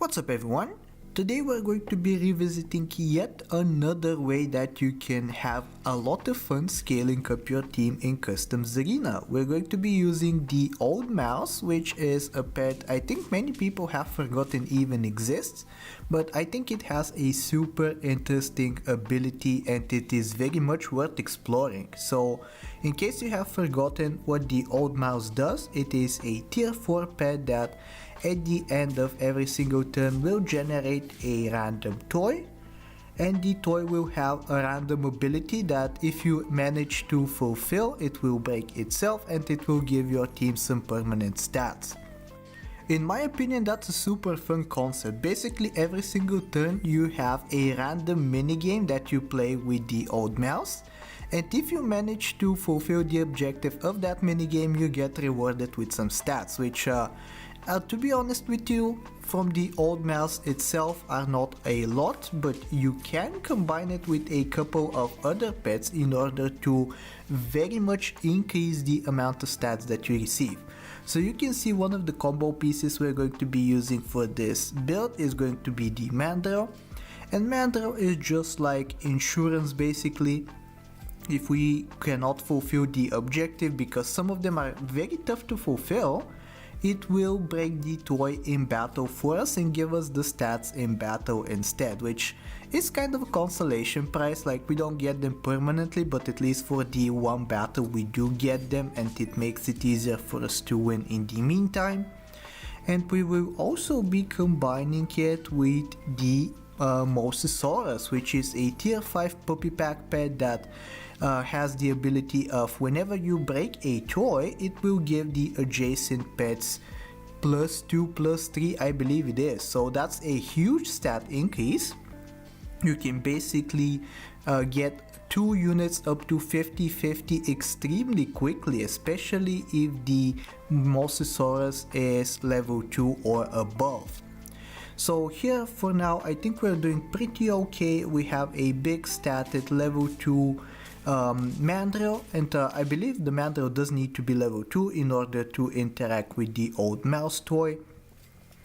What's up everyone? Today we're going to be revisiting yet another way that you can have a lot of fun scaling up your team in Customs Arena. We're going to be using the old mouse, which is a pet I think many people have forgotten even exists, but I think it has a super interesting ability and it is very much worth exploring. So in case you have forgotten what the old mouse does, it is a tier 4 pet that at the end of every single turn will generate a random toy, and the toy will have a random ability that if you manage to fulfill, it will break itself and it will give your team some permanent stats. In my opinion, that's a super fun concept. Basically every single turn you have a random minigame that you play with the old mouse, and if you manage to fulfill the objective of that minigame, you get rewarded with some stats, which to be honest with you, from the old mouse itself are not a lot, but you can combine it with a couple of other pets in order to very much increase the amount of stats that you receive. So you can see one of the combo pieces we're going to be using for this build is going to be the Mandrill, and Mandrill is just like insurance basically. If we cannot fulfill the objective, because some of them are very tough to fulfill, it will break the toy in battle for us and give us the stats in battle instead, which is kind of a consolation prize. Like, we don't get them permanently, but at least for the one battle we do get them, and it makes it easier for us to win in the meantime. And we will also be combining it with the Mosasaurus, which is a tier 5 puppy pack pet that has the ability of whenever you break a toy, it will give the adjacent pets +2, +3, I believe it is. So that's a huge stat increase. You can basically get 2 units up to 50-50 extremely quickly, especially if the Mosasaurus is level 2 or above. So here for now I think we're doing pretty okay. We have a big stat at level 2 Mandrill, and I believe the Mandrill does need to be level 2 in order to interact with the old mouse toy.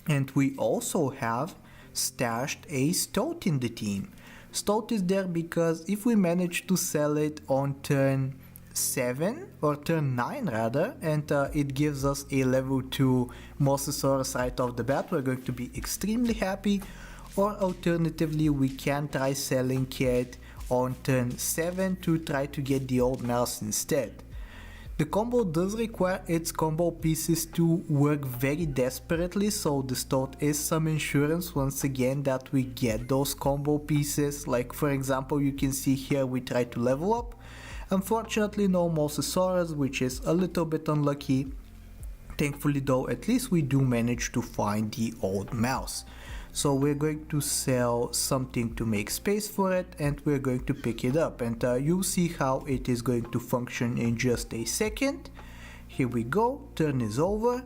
And we also have stashed a Stoat in the team. Stoat is there because if we manage to sell it on turn 7 or turn 9 rather, and it gives us a level 2 Mosasaurus right off the bat, we're going to be extremely happy. Or alternatively, we can try selling it on turn 7 to try to get the old mouse instead. The combo does require its combo pieces to work very desperately, so the Stoat is some insurance once again that we get those combo pieces. Like for example, you can see here we try to level up. Unfortunately no Mosasaurus, which is a little bit unlucky. Thankfully though, at least we do manage to find the old mouse. So we're going to sell something to make space for it, and we're going to pick it up, and you'll see how it is going to function in just a second. Here we go, turn is over.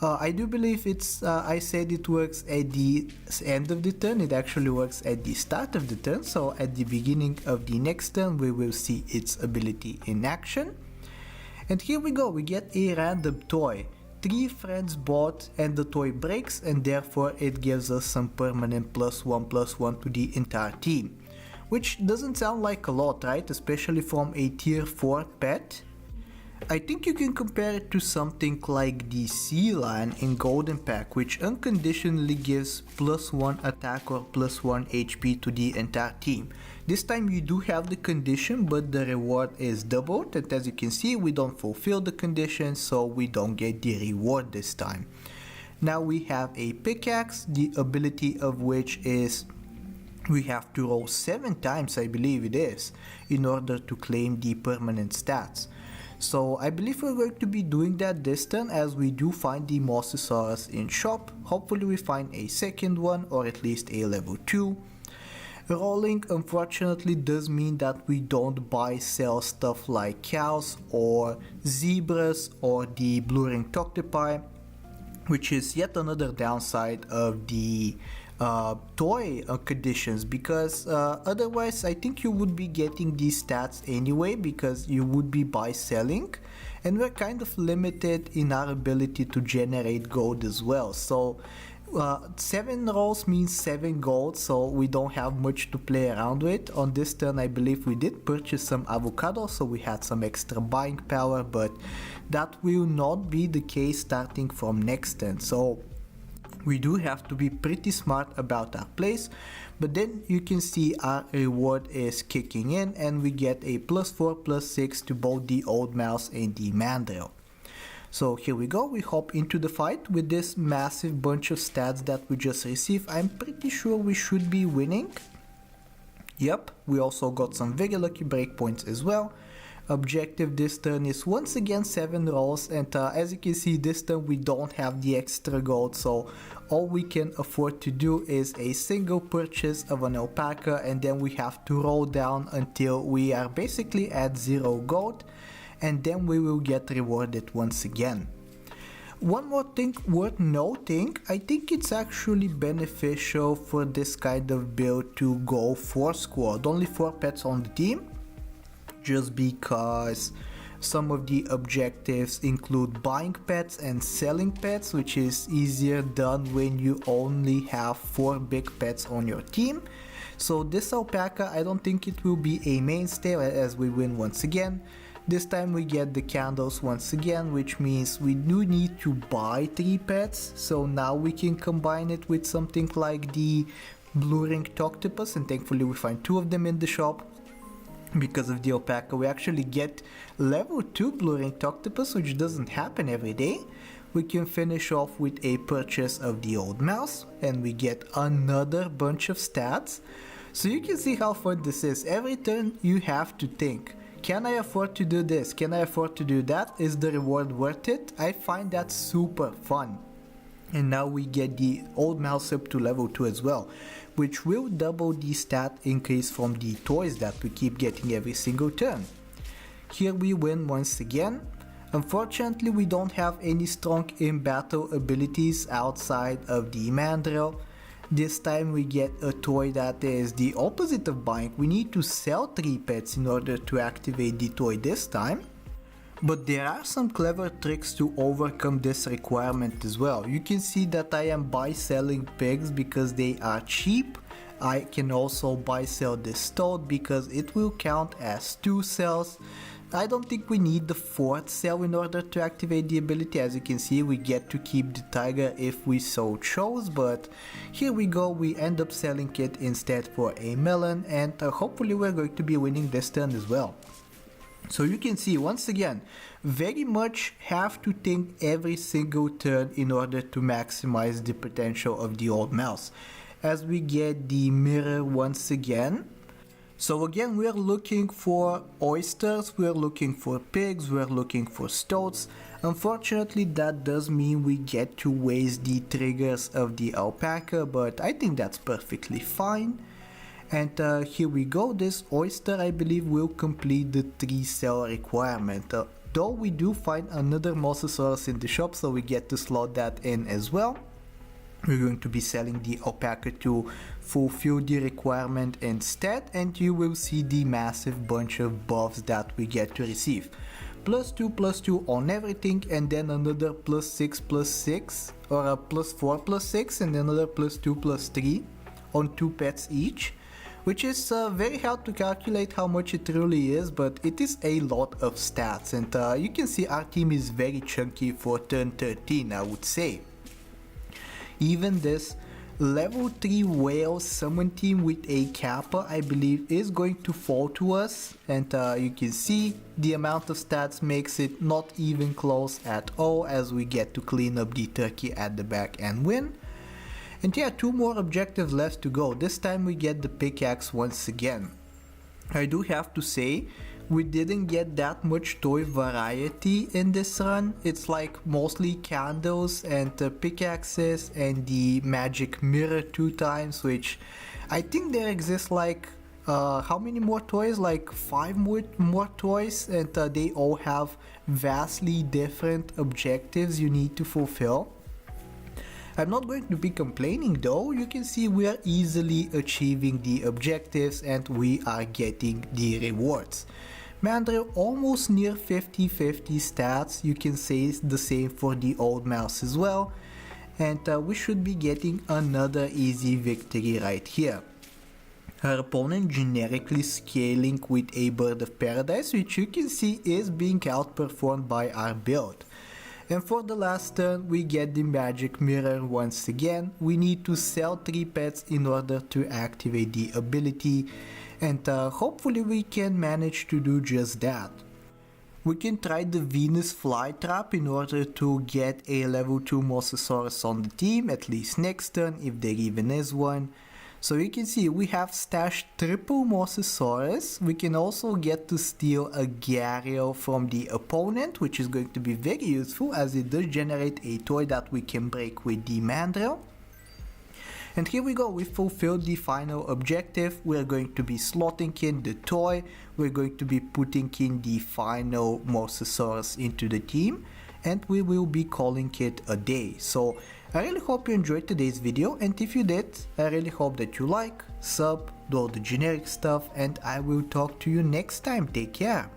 I do believe it's, I said it works at the end of the turn. It actually works at the start of the turn, so at the beginning of the next turn we will see its ability in action. And here we go, we get a random toy. 3 friends bought and the toy breaks, and therefore it gives us some permanent +1/+1 to the entire team. Which doesn't sound like a lot, right? Especially from a tier 4 pet. I think you can compare it to something like the Sea Lion in Golden Pack, which unconditionally gives +1 attack or +1 HP to the entire team. This time you do have the condition, but the reward is doubled, and as you can see we don't fulfill the condition, so we don't get the reward this time. Now we have a pickaxe, the ability of which is we have to roll 7 times, I believe it is, in order to claim the permanent stats. So I believe we're going to be doing that this turn, as we do find the Mosasaurus in shop. Hopefully we find a second one, or at least a level 2. Rolling unfortunately does mean that we don't buy sell stuff like cows or zebras or the blue-ringed octopi, which is yet another downside of the toy conditions, because otherwise I think you would be getting these stats anyway, because you would be buy selling, and we're kind of limited in our ability to generate gold as well. So 7 rolls means 7 gold, so we don't have much to play around with. On this turn I believe we did purchase some avocado, so we had some extra buying power, but that will not be the case starting from next turn. So we do have to be pretty smart about our plays, but then you can see our reward is kicking in and we get a +4 +6 to both the old mouse and the mandrill. So here we go, we hop into the fight with this massive bunch of stats that we just received. I'm pretty sure we should be winning. Yep, we also got some very lucky breakpoints as well. Objective this turn is once again 7 rolls, and as you can see this turn we don't have the extra gold, so all we can afford to do is a single purchase of an alpaca, and then we have to roll down until we are basically at 0 gold, and then we will get rewarded once again. One more thing worth noting, I think it's actually beneficial for this kind of build to go 4 squad, only 4 pets on the team, just because some of the objectives include buying pets and selling pets, which is easier done when you only have 4 big pets on your team. So this alpaca, I don't think it will be a mainstay as we win once again. This time we get the candles once again, which means we do need to buy 3 pets, so now we can combine it with something like the blue ringed octopus, and thankfully we find 2 of them in the shop. Because of the alpaca we actually get level 2 blue ringed octopus, which doesn't happen every day. We can finish off with a purchase of the old mouse and we get another bunch of stats. So you can see how fun this is. Every turn you have to think, can I afford to do this? Can I afford to do that? Is the reward worth it? I find that super fun. And now we get the old mouse up to level 2 as well, which will double the stat increase from the toys that we keep getting every single turn. Here we win once again. Unfortunately we don't have any strong in battle abilities outside of the mandrill. This time we get a toy that is the opposite of buying. We need to sell 3 pets in order to activate the toy this time. But there are some clever tricks to overcome this requirement as well. You can see that I am buy selling pigs because they are cheap. I can also buy sell this toad because it will count as 2 cells. I don't think we need the 4th cell in order to activate the ability. As you can see, we get to keep the tiger if we so chose, but here we go, we end up selling it instead for a melon, and hopefully we're going to be winning this turn as well. So you can see once again, very much have to think every single turn in order to maximize the potential of the old mouse. As we get the mirror once again. So again, we're looking for oysters, we're looking for pigs, we're looking for stoats. Unfortunately, that does mean we get to waste the triggers of the alpaca, but I think that's perfectly fine. And here we go, this oyster I believe will complete the 3 cell requirement. Though we do find another mosasaurus in the shop, so we get to slot that in as well. We're going to be selling the alpaca to fulfill the requirement instead, and you will see the massive bunch of buffs that we get to receive. +2/+2 on everything, and then another +6/+6, or a +4/+6, and another +2/+3 on 2 pets each, which is very hard to calculate how much it really is, but it is a lot of stats, and you can see our team is very chunky for turn 13, I would say. Even this level 3 whale summon team with a kappa I believe is going to fall to us, and you can see the amount of stats makes it not even close at all, as we get to clean up the turkey at the back and win. And yeah, 2 more objectives left to go. This time we get the pickaxe once again. I do have to say, we didn't get that much toy variety in this run. It's like mostly candles and pickaxes and the magic mirror 2 times, which I think there exists like how many more toys? Like 5 more toys, and they all have vastly different objectives you need to fulfill. I'm not going to be complaining though. You can see we are easily achieving the objectives and we are getting the rewards. Mandrill almost near 50/50 stats. You can say the same for the old mouse as well. and we should be getting another easy victory right here. Her opponent generically scaling with a Bird of Paradise, which you can see is being outperformed by our build. And for the last turn, we get the magic mirror once again. We need to sell 3 pets in order to activate the ability, and hopefully we can manage to do just that. We can try the Venus Flytrap in order to get a level 2 Mosasaurus on the team, at least next turn if there even is one. So you can see we have stashed triple Mosasaurus. We can also get to steal a Gharial from the opponent, which is going to be very useful as it does generate a toy that we can break with the Mandrill. And here we go, we fulfilled the final objective. We're going to be slotting in the toy. We're going to be putting in the final Mosasaurus into the team, and we will be calling it a day. So I really hope you enjoyed today's video, and if you did, I really hope that you like, sub, do all the generic stuff, and I will talk to you next time. Take care.